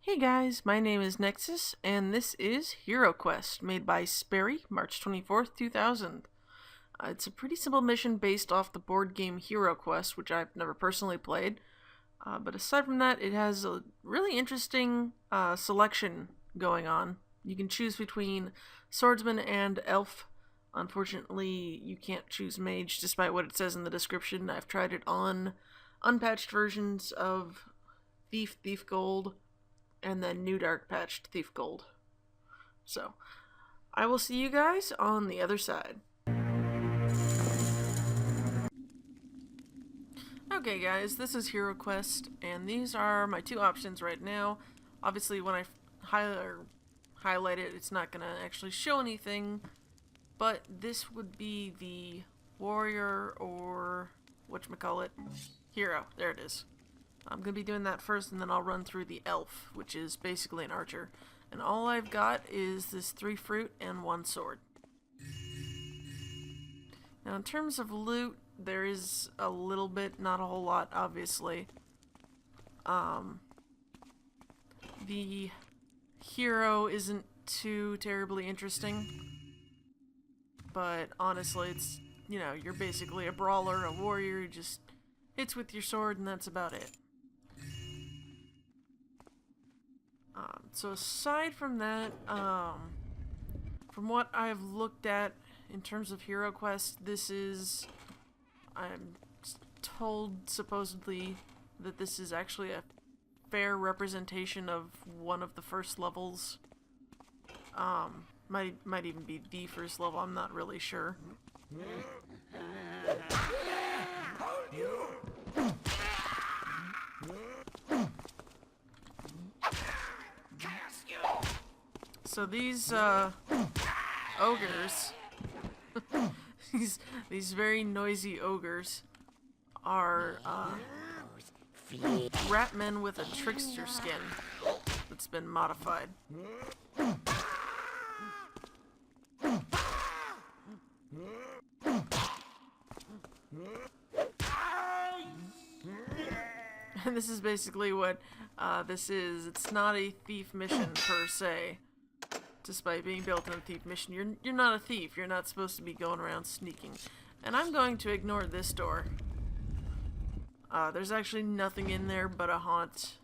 Hey guys, my name is Nexus, and this is HeroQuest, made by Sperry, March 24th, 2000. It's a pretty simple mission based off the board game HeroQuest, which I've never personally played. But aside from that, it has a really interesting selection going on. You can choose between swordsman and elf. Unfortunately, you can't choose mage, despite what it says in the description. I've tried it on unpatched versions of Thief Gold, and then new dark patched Thief Gold. So, I will see you guys on the other side. Okay guys, this is HeroQuest, and these are my two options right now. Obviously when I highlight it, it's not going to actually show anything, but this would be the warrior or whatchamacallit, hero. There it is. I'm going to be doing that first, and then I'll run through the elf, which is basically an archer. And all I've got is this 3 fruit and 1 sword. Now in terms of loot, there is a little bit, not a whole lot, obviously. The hero isn't too terribly interesting, but honestly, it's, you know, you're basically a brawler, a warrior, who just hits with your sword, and that's about it. So aside from that, from what I've looked at in terms of HeroQuest, this is, I'm told supposedly that this is actually a fair representation of one of the first levels. Might even be the first level, I'm not really sure. So these ogres, these very noisy ogres, are rat men with a trickster skin that's been modified. And this is basically what this is. It's not a thief mission per se. Despite being built in a thief mission, you're not a thief. You're not supposed to be going around sneaking. And I'm going to ignore this door. There's actually nothing in there but a haunt.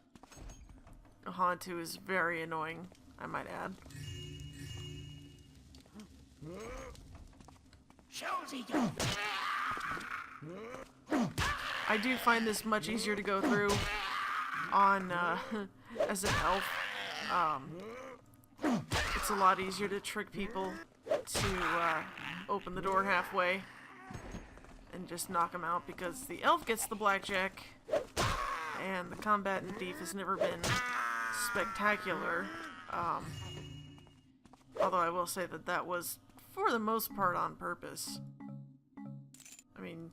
A haunt who is very annoying, I might add. I do find this much easier to go through on as an elf. It's a lot easier to trick people to open the door halfway and just knock them out, because the elf gets the blackjack and the combat in Thief has never been spectacular. Although I will say that that was, for the most part, on purpose. I mean,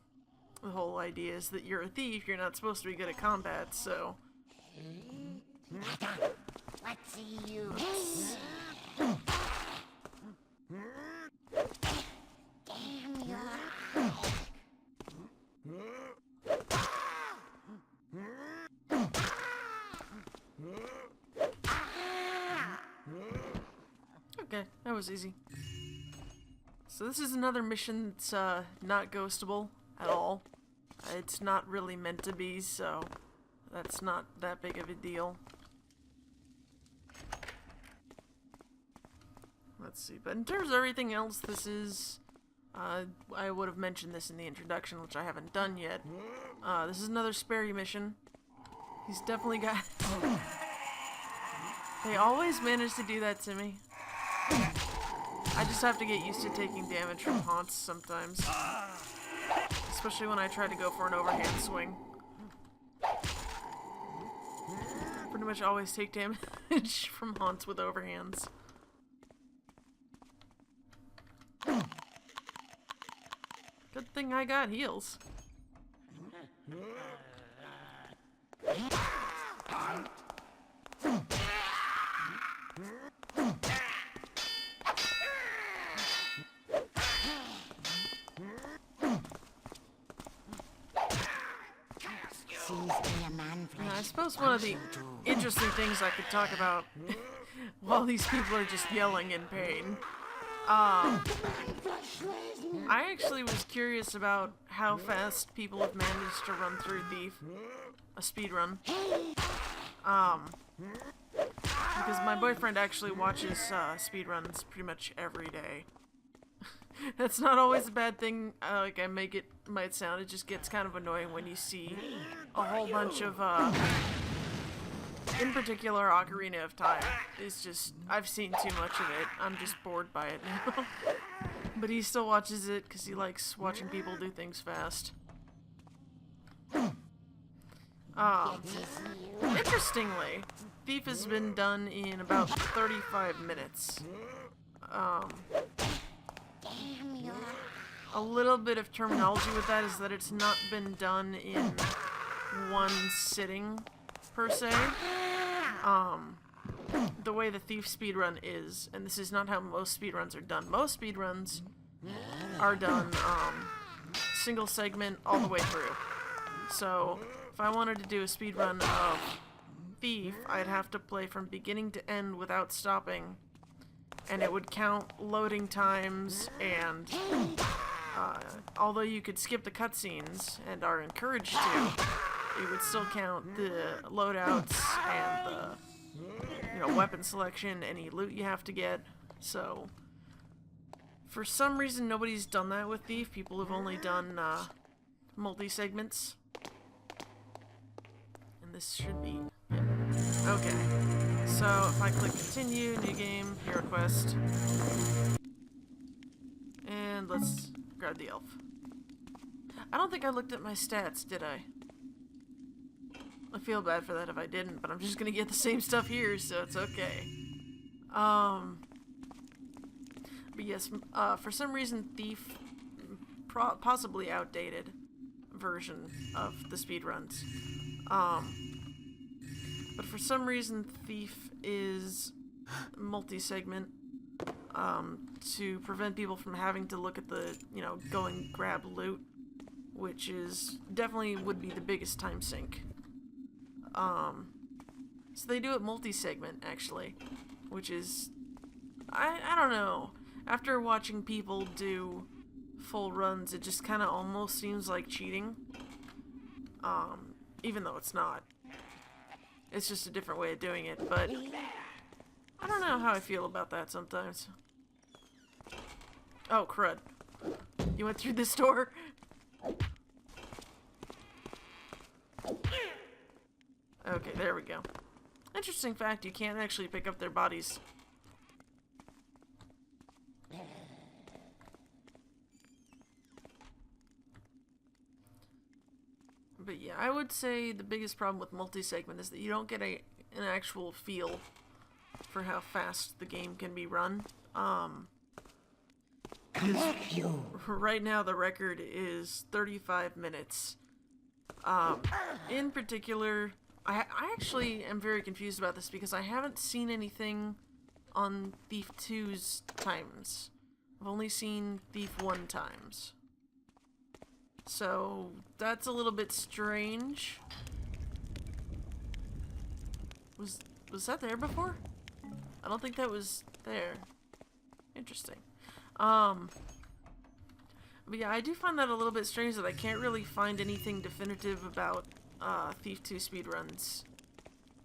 the whole idea is that you're a thief, you're not supposed to be good at combat, so... Let's see you. Damn your Okay, that was easy. So this is another mission that's not ghostable at all. It's not really meant to be, so that's not that big of a deal. Let's see, but in terms of everything else, this is, I would have mentioned this in the introduction, which I haven't done yet. This is another Sperry mission. He's definitely got... They always manage to do that to me. I just have to get used to taking damage from haunts sometimes. Especially when I try to go for an overhand swing. Pretty much always take damage from haunts with overhands. Good thing I got heals. suppose one of the interesting things I could talk about while these people are just yelling in pain. I actually was curious about how fast people have managed to run through Thief, a speed run. Because my boyfriend actually watches speedruns pretty much every day. That's not always a bad thing, like might sound. It just gets kind of annoying when you see a whole bunch of, in particular, Ocarina of Time. It's just, I've seen too much of it. I'm just bored by it now. But he still watches it because he likes watching people do things fast. Interestingly, Thief has been done in about 35 minutes. A little bit of terminology with that is that it's not been done in one sitting, per se. The way the Thief speedrun is, and this is not how most speedruns are done. Most speedruns are done single segment all the way through. So, if I wanted to do a speedrun of Thief, I'd have to play from beginning to end without stopping, and it would count loading times, and although you could skip the cutscenes, and are encouraged to, it would still count the loadouts and the, weapon selection, any loot you have to get. So, for some reason, nobody's done that with Thief. People have only done multi-segments. And this should be... yeah. Okay. So, if I click continue, new game, HeroQuest. And let's grab the elf. I don't think I looked at my stats, did I? I feel bad for that if I didn't, but I'm just gonna get the same stuff here, so it's okay. But yes, for some reason, Thief, possibly outdated version of the speedruns. But for some reason, Thief is multi-segment, to prevent people from having to look at the, go and grab loot, which is, definitely would be the biggest time sink. So they do it multi-segment, actually, which is, I don't know. After watching people do full runs, it just kind of almost seems like cheating. Even though it's not. It's just a different way of doing it, but I don't know how I feel about that sometimes. Oh, crud. You went through this door? Okay, there we go. Interesting fact, you can't actually pick up their bodies. But yeah, I would say the biggest problem with multi-segment is that you don't get an actual feel for how fast the game can be run. Right now the record is 35 minutes. In particular, I actually am very confused about this because I haven't seen anything on Thief 2's times. I've only seen Thief 1 times. So, that's a little bit strange. Was that there before? I don't think that was there. Interesting. But yeah, I do find that a little bit strange that I can't really find anything definitive about Thief 2 speedruns.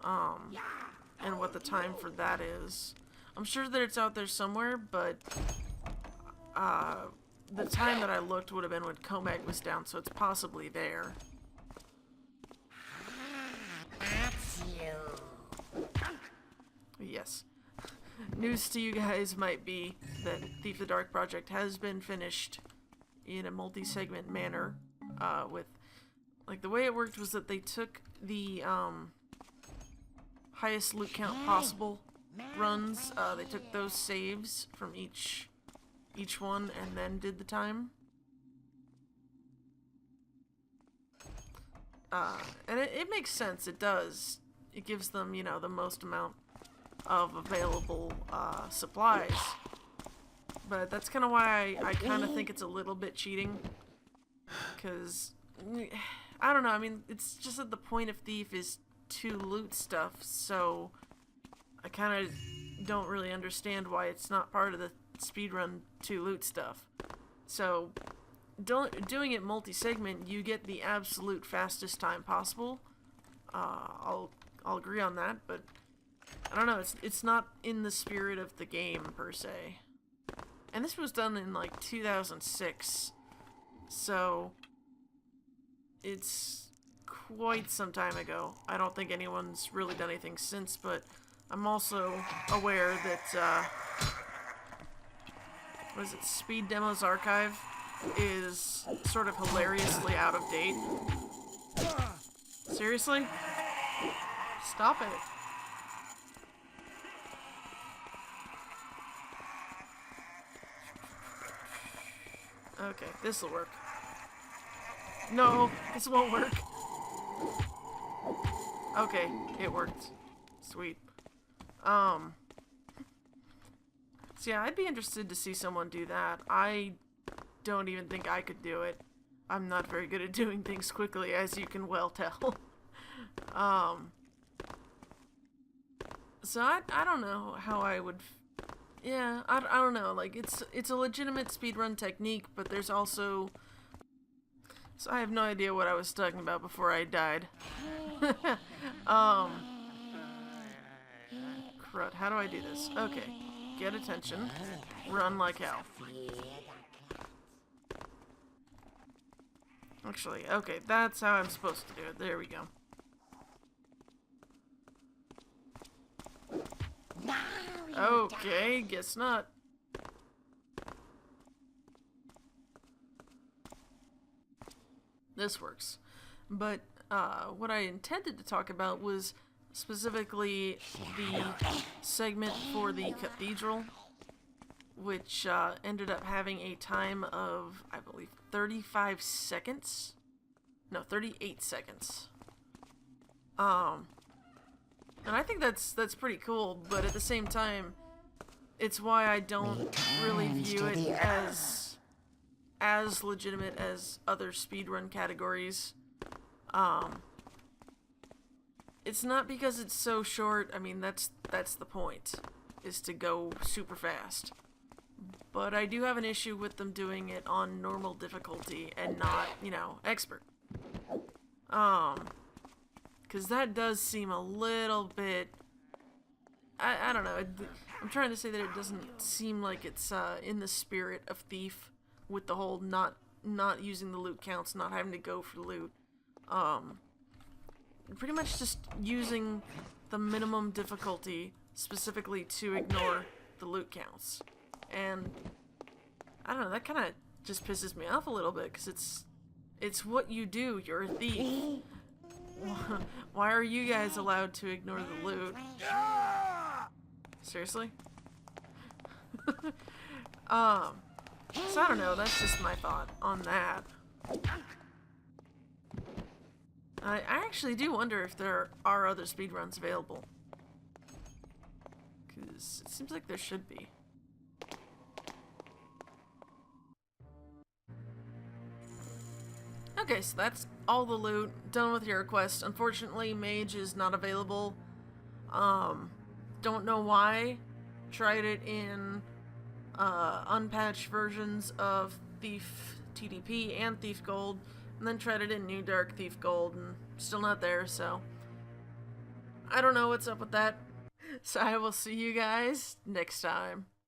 And what the time for that is. I'm sure that it's out there somewhere, but the time that I looked would have been when Comag was down, so it's possibly there. That's you. Yes. News to you guys might be that Thief the Dark Project has been finished in a multi-segment manner, with, like, the way it worked was that they took the, highest loot count possible runs, they took those saves from each one and then did the time. And it makes sense, it does. It gives them, the most amount of available supplies. But that's kind of why I kind of think it's a little bit cheating. Because, I don't know, I mean, it's just that the point of Thief is to loot stuff, so I kind of don't really understand why it's not part of the speedrun to loot stuff. So, doing it multi-segment, you get the absolute fastest time possible. I'll agree on that, but I don't know, it's not in the spirit of the game, per se. And this was done in, like, 2006, so it's quite some time ago. I don't think anyone's really done anything since, but I'm also aware that, what is it, Speed Demos Archive is sort of hilariously out of date. Seriously? Stop it. Okay, this'll work. No, this won't work. Okay, it worked. Sweet. So yeah, I'd be interested to see someone do that. I don't even think I could do it. I'm not very good at doing things quickly, as you can well tell. So I don't know how I would... Yeah, I don't know. Like, it's a legitimate speedrun technique, but there's also... So I have no idea what I was talking about before I died. Crud, how do I do this? Okay. Get attention. Run like hell. Actually, okay, that's how I'm supposed to do it. There we go. Okay, guess not. This works. But what I intended to talk about was specifically the segment for the cathedral, which ended up having a time of, I believe, 35 seconds? No, 38 seconds. And I think that's pretty cool, but at the same time, it's why I don't really view it as legitimate as other speedrun categories. It's not because it's so short. I mean, that's the point, is to go super fast. But I do have an issue with them doing it on normal difficulty and not, you know, expert. Because that does seem a little bit... I don't know. I'm trying to say that it doesn't seem like it's in the spirit of Thief, with the whole not using the loot counts, not having to go for loot. Pretty much just using the minimum difficulty specifically to ignore the loot counts. And I don't know, that kind of just pisses me off a little bit, because it's what you do. You're a thief. Why are you guys allowed to ignore the loot? Seriously? So I don't know, that's just my thought on that. I actually do wonder if there are other speedruns available, because it seems like there should be. Okay, so that's all the loot. Done with HeroQuest. Unfortunately, mage is not available. Don't know why. Tried it in unpatched versions of Thief TDP and Thief Gold, and then tried it in New Dark Thief Gold, and still not there, so I don't know what's up with that. So I will see you guys next time.